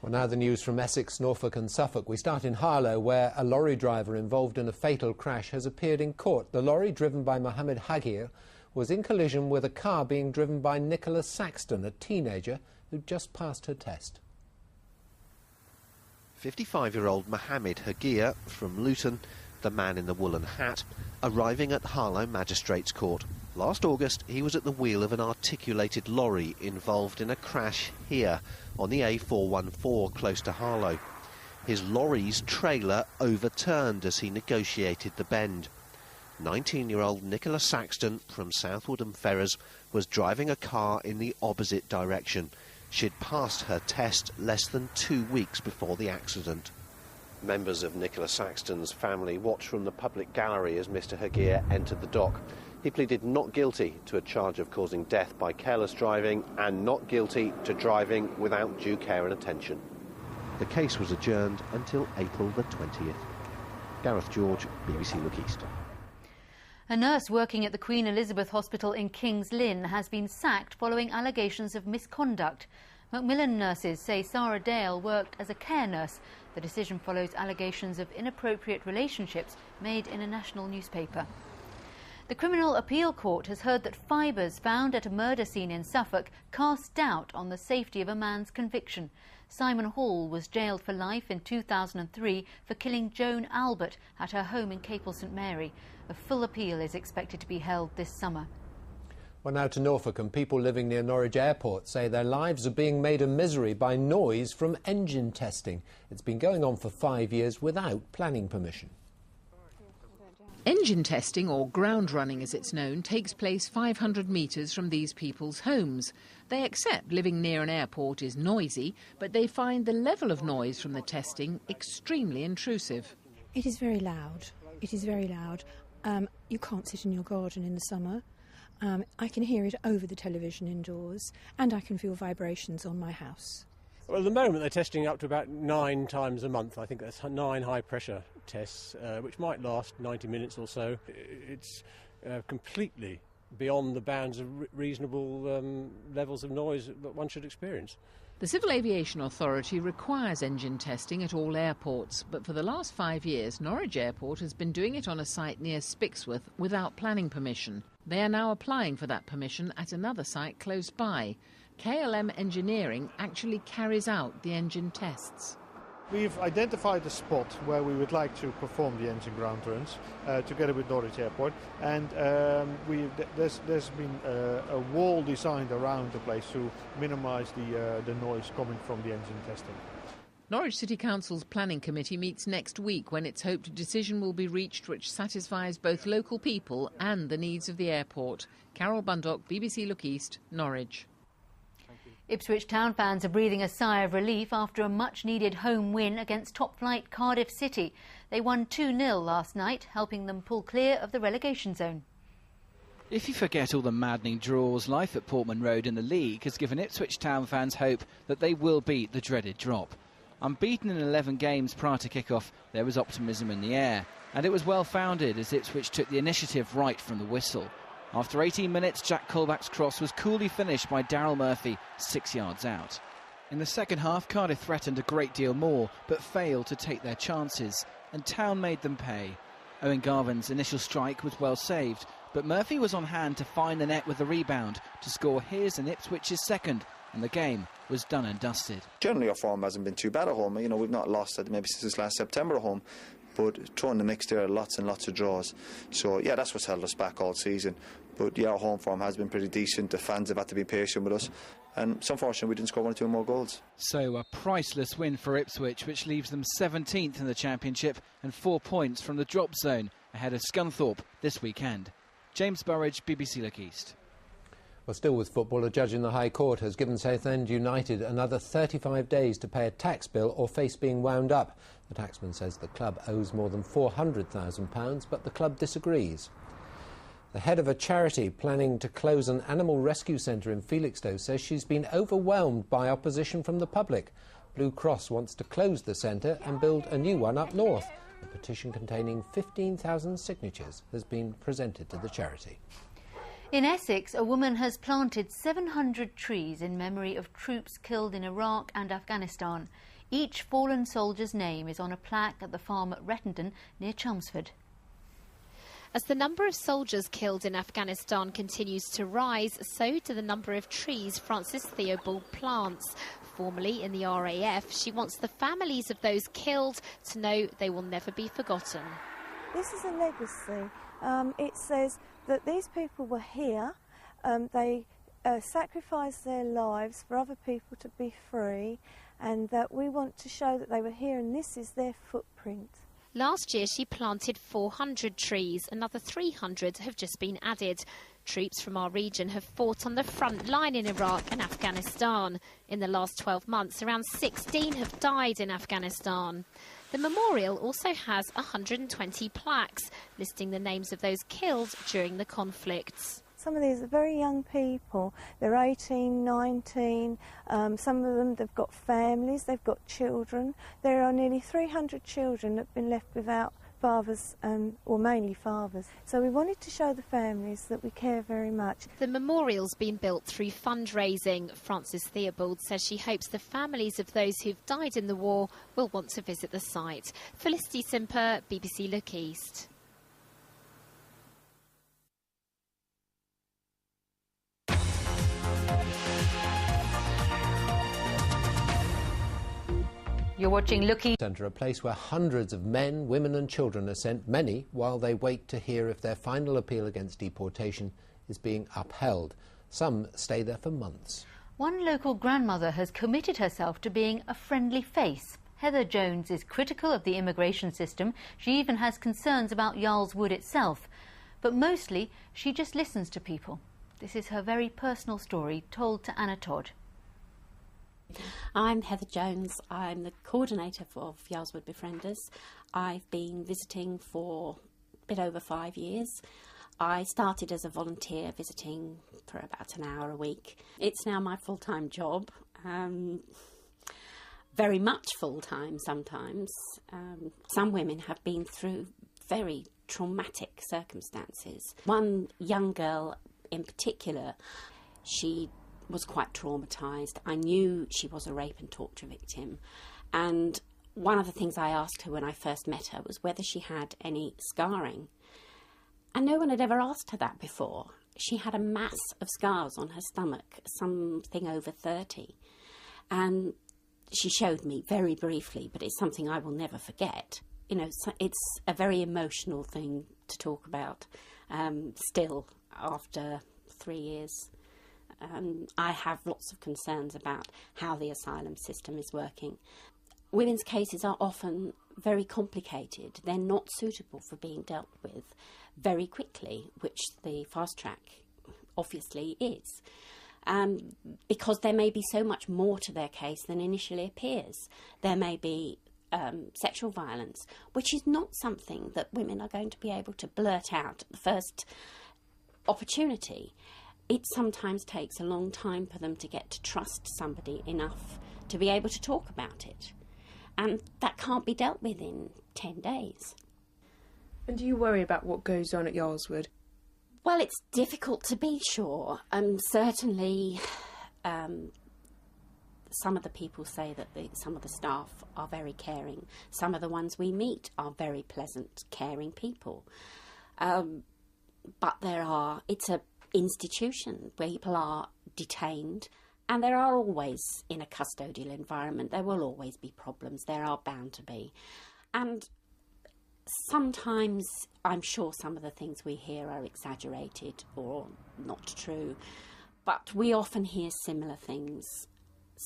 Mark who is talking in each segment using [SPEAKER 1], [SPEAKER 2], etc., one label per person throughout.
[SPEAKER 1] Well, now the news from Essex, Norfolk and Suffolk. We start in Harlow, where a lorry driver involved in a fatal crash has appeared in court. The lorry, driven by Mohammed Hagir, was in collision with a car being driven by Nicola Saxton, a teenager who'd just passed her test.
[SPEAKER 2] 55-year-old Mohammed Hagir from Luton, the man in the woolen hat, arriving at Harlow Magistrates Court. Last August, he was at the wheel of an articulated lorry involved in a crash here on the A414 close to Harlow. His lorry's trailer overturned as he negotiated the bend. 19-year-old Nicola Saxton from Southwood and Ferrers was driving a car in the opposite direction. She'd passed her test less than 2 weeks before the accident. Members of Nicola Saxton's family watched from the public gallery as Mr Hagir entered the dock. He pleaded not guilty to a charge of causing death by careless driving and not guilty to driving without due care and attention. The case was adjourned until April the 20th. Gareth George, BBC Look East.
[SPEAKER 3] A nurse working at the Queen Elizabeth Hospital in King's Lynn has been sacked following allegations of misconduct. Macmillan nurses say Sarah Dale worked as a care nurse. The decision follows allegations of inappropriate relationships made in a national newspaper. The Criminal Appeal Court has heard that fibres found at a murder scene in Suffolk cast doubt on the safety of a man's conviction. Simon Hall was jailed for life in 2003 for killing Joan Albert at her home in Capel St Mary. A full appeal is expected to be held this summer.
[SPEAKER 1] Well, now to Norfolk, and people living near Norwich Airport say their lives are being made a misery by noise from engine testing. It's been going on for 5 years without planning permission.
[SPEAKER 4] Engine testing, or ground running as it's known, takes place 500 metres from these people's homes. They accept living near an airport is noisy, but they find the level of noise from the testing extremely intrusive.
[SPEAKER 5] It is very loud. It is very loud. You can't sit in your garden in the summer. I can hear it over the television indoors, and I can feel vibrations on my house.
[SPEAKER 6] Well, at the moment they're testing up to about 9 times a month. I think that's 9 high-pressure tests, which might last 90 minutes or so. It's completely beyond the bounds of reasonable levels of noise that one should experience.
[SPEAKER 4] The Civil Aviation Authority requires engine testing at all airports, but for the last 5 years, Norwich Airport has been doing it on a site near Spixworth without planning permission. They are now applying for that permission at another site close by. KLM Engineering actually carries out the engine tests.
[SPEAKER 7] We've identified a spot where we would like to perform the engine ground runs together with Norwich Airport, and there's been a wall designed around the place to minimise the noise coming from the engine testing.
[SPEAKER 4] Norwich City Council's planning committee meets next week, when it's hoped a decision will be reached which satisfies both local people and the needs of the airport. Carol Bundock, BBC Look East, Norwich.
[SPEAKER 3] Ipswich Town fans are breathing a sigh of relief after a much-needed home win against top-flight Cardiff City. They won 2-0 last night, helping them pull clear of the relegation zone.
[SPEAKER 8] If you forget all the maddening draws, life at Portman Road in the league has given Ipswich Town fans hope that they will beat the dreaded drop. Unbeaten in 11 games prior to kick-off, there was optimism in the air, and it was well-founded as Ipswich took the initiative right from the whistle. After 18 minutes, Jack Colback's cross was coolly finished by Daryl Murphy 6 yards out. In the second half, Cardiff threatened a great deal more, but failed to take their chances, and Town made them pay. Owen Garvin's initial strike was well saved, but Murphy was on hand to find the net with the rebound to score his and Ipswich's second, and the game was done and dusted.
[SPEAKER 9] Generally our form hasn't been too bad at home. You know, we've not lost maybe since last September at home, but throwing the mix there, lots and lots of draws. So yeah, that's what's held us back all season. But yeah, our home form has been pretty decent. The fans have had to be patient with us, and it's unfortunate we didn't score 1 or 2 more goals.
[SPEAKER 8] So a priceless win for Ipswich, which leaves them 17th in the Championship and 4 points from the drop zone ahead of Scunthorpe this weekend. James Burridge, BBC Look East.
[SPEAKER 1] Well, still with football, a judge in the High Court has given Southend United another 35 days to pay a tax bill or face being wound up. The taxman says the club owes more than £400,000, but the club disagrees. The head of a charity planning to close an animal rescue centre in Felixstowe says she's been overwhelmed by opposition from the public. Blue Cross wants to close the centre and build a new one up north. A petition containing 15,000 signatures has been presented to the charity.
[SPEAKER 3] In Essex, a woman has planted 700 trees in memory of troops killed in Iraq and Afghanistan. Each fallen soldier's name is on a plaque at the farm at Rettenton near Chelmsford.
[SPEAKER 10] As the number of soldiers killed in Afghanistan continues to rise, so do the number of trees Frances Theobald plants. Formerly in the RAF, she wants the families of those killed to know they will never be forgotten.
[SPEAKER 11] This is a legacy. It says that these people were here, they sacrificed their lives for other people to be free, and that we want to show that they were here, and this is their footprint.
[SPEAKER 10] Last year she planted 400 trees, another 300 have just been added. Troops from our region have fought on the front line in Iraq and Afghanistan. In the last 12 months, around 16 have died in Afghanistan. The memorial also has 120 plaques listing the names of those killed during the conflicts.
[SPEAKER 11] Some of these are very young people. They're 18, 19. Some of them, they've got families, they've got children. There are nearly 300 children that have been left without fathers, or mainly fathers. So we wanted to show the families that we care very much.
[SPEAKER 10] The memorial's been built through fundraising. Frances Theobald says she hopes the families of those who've died in the war will want to visit the site. Felicity Simper, BBC Look East.
[SPEAKER 3] You're watching Look East.
[SPEAKER 1] Centre, a place where hundreds of men, women and children are sent, many while they wait to hear if their final appeal against deportation is being upheld. Some stay there for months.
[SPEAKER 3] One local grandmother has committed herself to being a friendly face. Heather Jones is critical of the immigration system. She even has concerns about Yarl's Wood itself. But mostly, she just listens to people. This is her very personal story, told to Anna Todd.
[SPEAKER 12] I'm Heather Jones. I'm the coordinator of Yarl's Wood Befrienders. I've been visiting for a bit over 5 years. I started as a volunteer visiting for about an hour a week. It's now my full-time job, very much full-time sometimes. Some women have been through very traumatic circumstances. One young girl in particular, she was quite traumatised. I knew she was a rape and torture victim, and one of the things I asked her when I first met her was whether she had any scarring, and no one had ever asked her that before. She had a mass of scars on her stomach, something over 30, and she showed me very briefly, but it's something I will never forget. You know, it's a very emotional thing to talk about still after 3 years. I have lots of concerns about how the asylum system is working. Women's cases are often very complicated. They're not suitable for being dealt with very quickly, which the fast track obviously is, because there may be so much more to their case than initially appears. There may be sexual violence, which is not something that women are going to be able to blurt out at the first opportunity. It sometimes takes a long time for them to get to trust somebody enough to be able to talk about it. And that can't be dealt with in 10 days.
[SPEAKER 13] And do you worry about what goes on at Yarl's Wood?
[SPEAKER 12] Well, it's difficult to be sure. Certainly, some of the people say that some of the staff are very caring. Some of the ones we meet are very pleasant, caring people. But it's a institution where people are detained, and there are always, in a custodial environment, there will always be problems. There are bound to be. And sometimes I'm sure some of the things we hear are exaggerated or not true, but we often hear similar things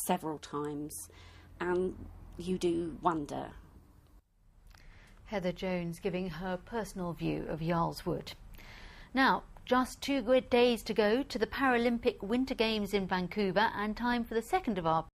[SPEAKER 12] several times, and you do wonder.
[SPEAKER 3] Heather Jones giving her personal view of Yarl's Wood. Now, just 2 good days to go to the Paralympic Winter Games in Vancouver, and time for the second of our